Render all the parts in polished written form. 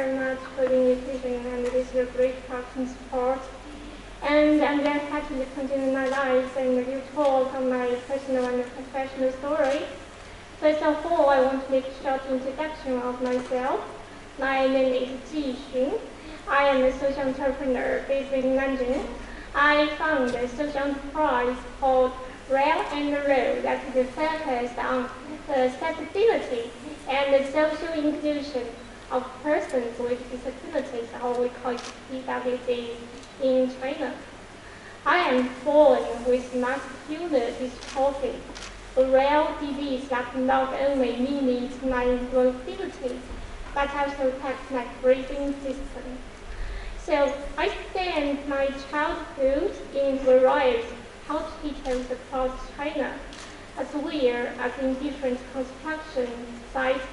very much for the invitation and this is a great talk and support. And I'm very happy to continue my life and give talk on my personal and professional story. First of all, I want to make a short introduction of myself. My name is TEDxYouth. I am a social entrepreneur based in Nanjing. I founded a social enterprise called Rail and Road that is focused on the accessibility and the social inclusion of persons with disabilities, or we call it PWD, in China. I am born with muscular dystrophy, a rare disease that not only limits my mobility, but also affects my breathing system. So I spent my childhood in various hospitals across China, as well as in different construction sites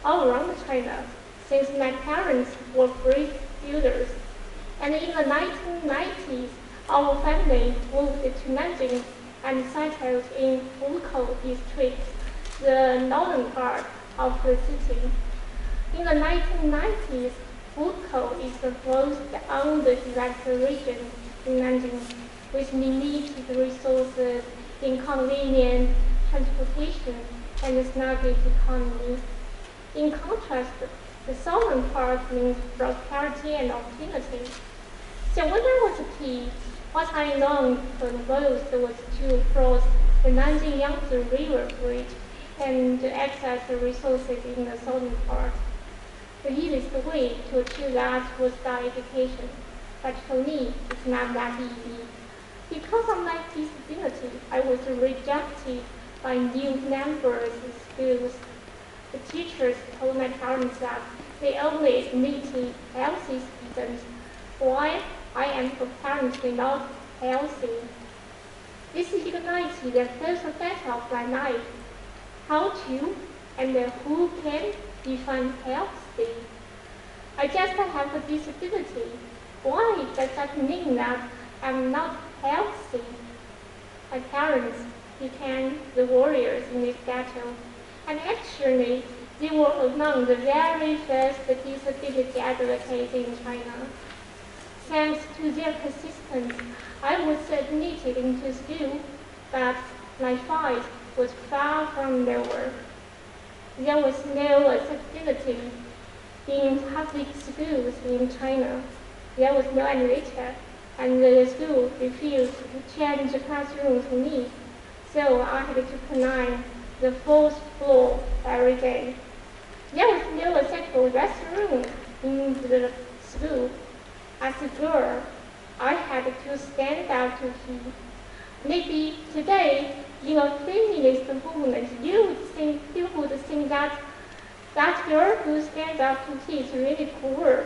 all around China, since my parents were bridge builders. And in the 1990s, our family moved to Nanjing and settled in Wukou district, the northern part of the city. In the 1990s, Wukou is the most underdeveloped region in Nanjing, with limited resources, inconvenient transportation, and a sluggish economy. In contrast, the southern part means prosperity and opportunity. So when I was a kid, what I longed for the most was to cross the Nanjing Yangtze River Bridge and to access the resources in the southern part. The easiest way to achieve that was by education, but for me, it's not that easy. Because of my disability, I was rejected by new members of schools. The teachers told my parents that they only admitted healthy students, while I am apparently not healthy. This ignited the first battle of my life: how to and who can define healthy. I just have a disability. Why does that mean that I'm not healthy? My parents became the warriors in this battle, and actually, they were among the very first disability advocates in China. Thanks to their persistence, I was admitted into school, but my fight was far from over. There was no accessibility in public schools in China. There was no elevator, and the school refused to change the classroom to me, so I had to climb the fourth floor every day. There was no accessible restroom in the school. As a girl, I had to stand up to pee. Maybe today, in a feminist movement, you would think that that girl who stands up to pee is really cool.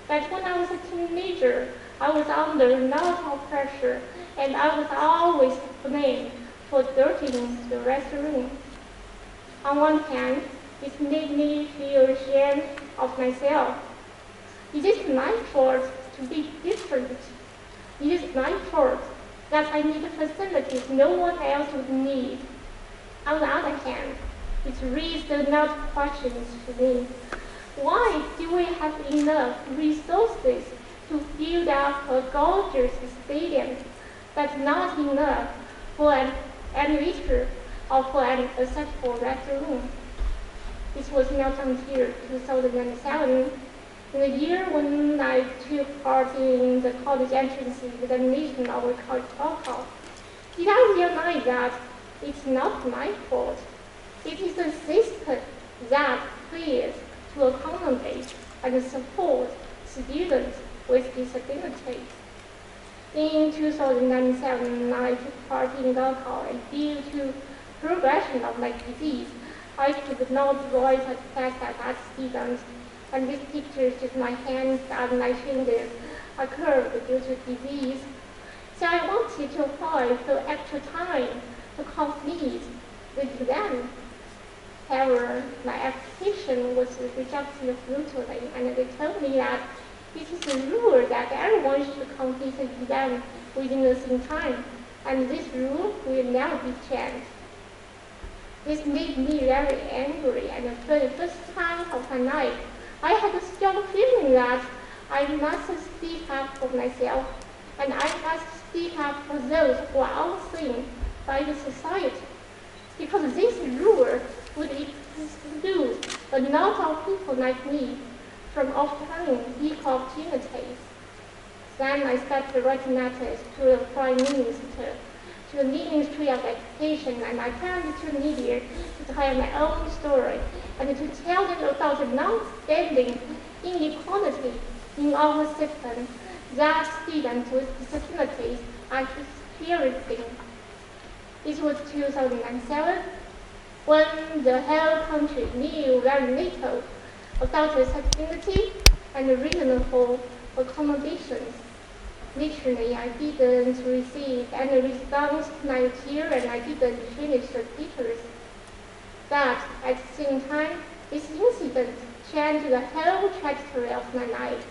But when I was a teenager, I was under a lot of pressure, and I was always blamed for dirtying the restroom. On one hand, it made me feel ashamed of myself. Is it my fault to be different? Is it my fault that I need facilities no one else would need? On the other hand, it raised another questions to me. Why do we have enough resources to build up a gorgeous stadium, but not enough for an elevator or for an accessible restroom? This was not until 2007, in the year when I took part in the college entrance examination of a college TOEFL. Did I realize that it's not my fault? It is the system that fails to accommodate and support students with disabilities. In 2007, I took part in TOEFL, and due to progression of my disease, I could not write a test as student, and this picture shows my hands and my fingers are curved due to disease. So I wanted to apply for extra time to complete the exam. However, my application was rejected brutally, and they told me that it is a rule that everyone should complete the exam within the same time, and this rule will never be changed. This made me very angry, and for the first time of my life, I had a strong feeling that I must speak up for myself, and I must speak up for those who are unseen by the society, because this rule would exclude a lot of people like me from obtaining equal opportunities. Then I started writing letters to the Prime Minister, to the Ministry of Education, and I turned to the media to tell my own story and to tell them about the long-standing inequality in our system that students with disabilities are experiencing. It was 2007, when the whole country knew very little about accessibility and reasonable accommodations. Literally, I didn't receive any response to my appeal, and I didn't finish the papers. But at the same time, this incident changed the whole trajectory of my life.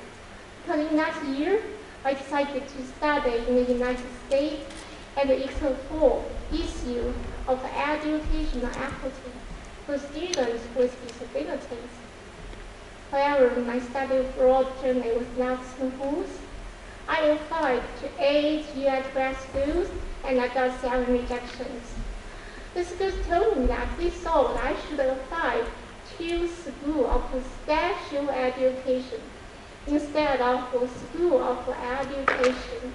Because in that year, I decided to study in the United States and explore issues of educational equity for students with disabilities. However, my study abroad journey was not smooth. I applied to 8 U.S. grad schools and I got 7 rejections. The schools told me that they thought I should apply to School of Special Education instead of School of Education.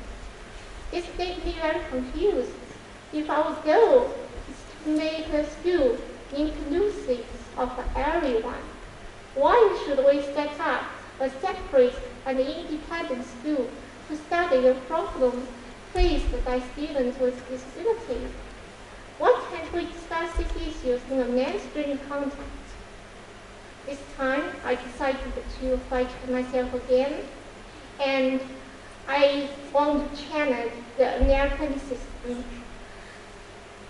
This made me very confused. If our goal is to make a school inclusive of everyone, why should we set up a separate and independent school to study the problems faced by students with disabilities? Why can't we discuss these issues in a mainstream context? This time, I decided to fight for myself again, and I want to challenge the American system.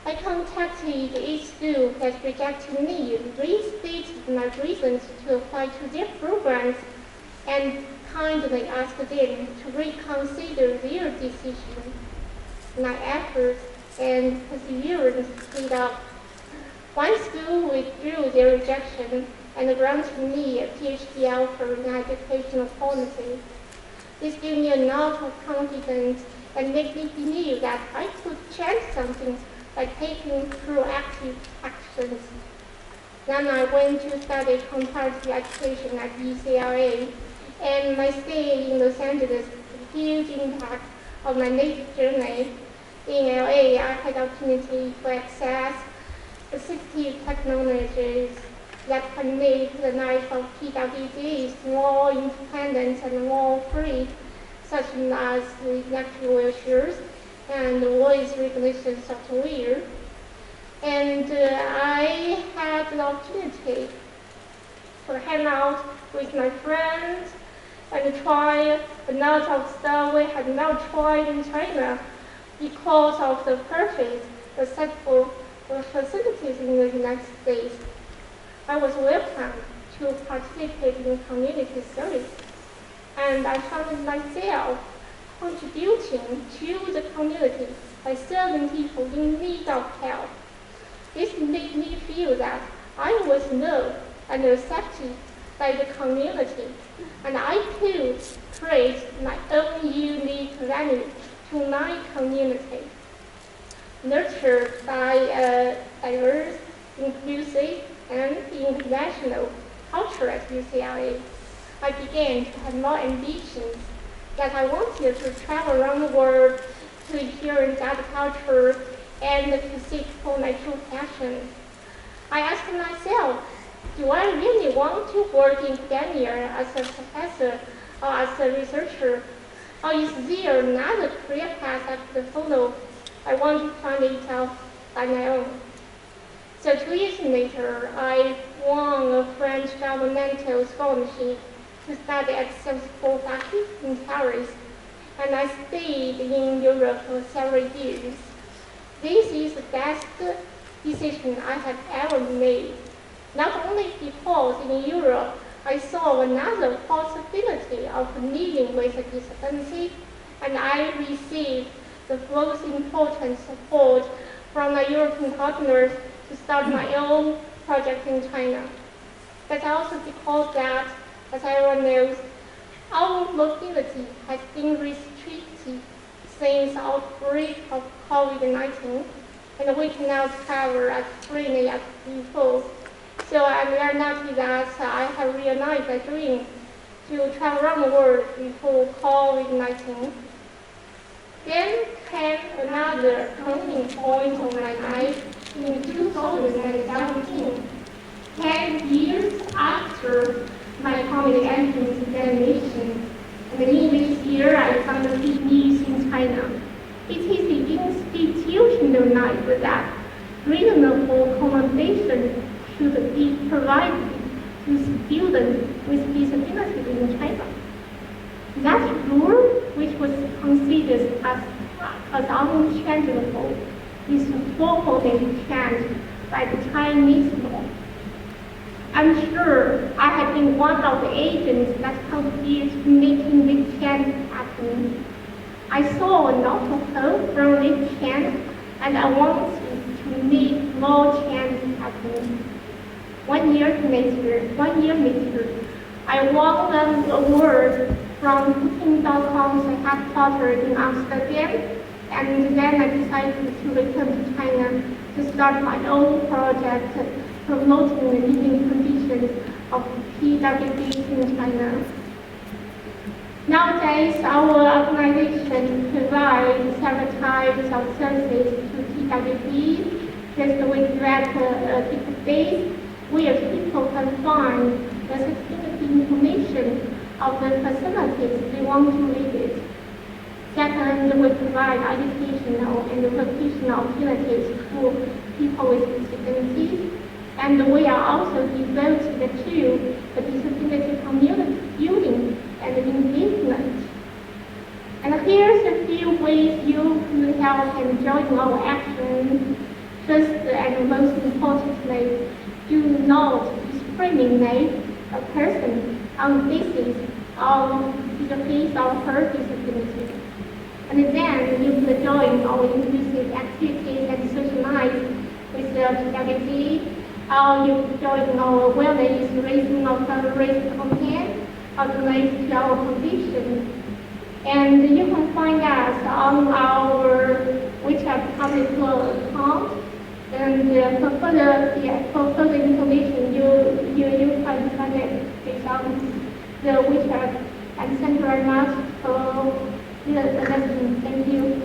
I contacted each school that rejected me and restated my reasons to apply to their programs and kindly asked them to reconsider their decision. My efforts and perseverance paid off. One school withdrew their rejection and granted me a PhD offer in educational policy. This gave me a lot of confidence and made me believe that I could change something by taking proactive actions. Then I went to study comparative education at UCLA, and my stay in Los Angeles had a huge impact on my native journey. In LA, I had the opportunity to access assistive technologies that can make the life of PWDs more independent and more free, such as electric wheelchairs and voice recognition software. And I had the opportunity to hang out with my friends and try a lot of stuff we had not tried in China because of the perfect accessible facilities in the United States. I was welcome to participate in community service, and I found myself contributing to the community by serving people in need of help. This made me feel that I was loved and accepted by the community, and I could create my own unique value to my community. Nurtured by a diverse, inclusive, and international culture at UCLA, I began to have more ambitions that I wanted to travel around the world to experience other culture and to seek for my true passion. I asked myself, do I really want to work in academia as a professor or as a researcher? Or is there another career path I could follow? I want to find it out by my own. So 2 years later, I won a French governmental scholarship to study at Sciences faculty in Paris, and I stayed in Europe for several years. This is the best decision I have ever made, not only because in Europe I saw another possibility of living with a disability, and I received the most important support from my European partners to start my own project in China, but also because that As everyone knows, our mobility has been restricted since the outbreak of COVID-19, and we cannot travel as freely as before. So I'm very lucky that I have realized a dream to travel around the world before COVID-19. Then came another turning point of my life in 2017, 10 years after my college entrance examination. And in this year, I found a big news in China. It is the institutional life that reasonable accommodation should be provided to students with disabilities in China. That rule, which was considered as unchangeable, is formally changed by the Chinese law. I'm sure I have been one of the agents that contributed to making this change happen. I saw a lot of hope from this change, and I wanted to make more change happen. 1 year later, I won an award from Booking.com's headquarters in Amsterdam, and then I decided to return to China to start my own project promoting the living conditions of PWDs in China. Nowadays, our organization provides several types of services to PWDs, just with that database where people can find the specific information of the facilities they want to visit. Second, we provide educational and vocational opportunities for people with disabilities. And we are also devoted to the disability community building and engagement. And here's a few ways you can help and join our action. First and most importantly, do not discriminate a person on the basis of his or her disability. And then you can join our inclusive activities and socialize with the disability. You join our wellness, raising of raised content, or donate to our foundation. And you can find us on our WeChat public account. And for further information, you can find it on the WeChat. And thank you very much for listening. Thank you.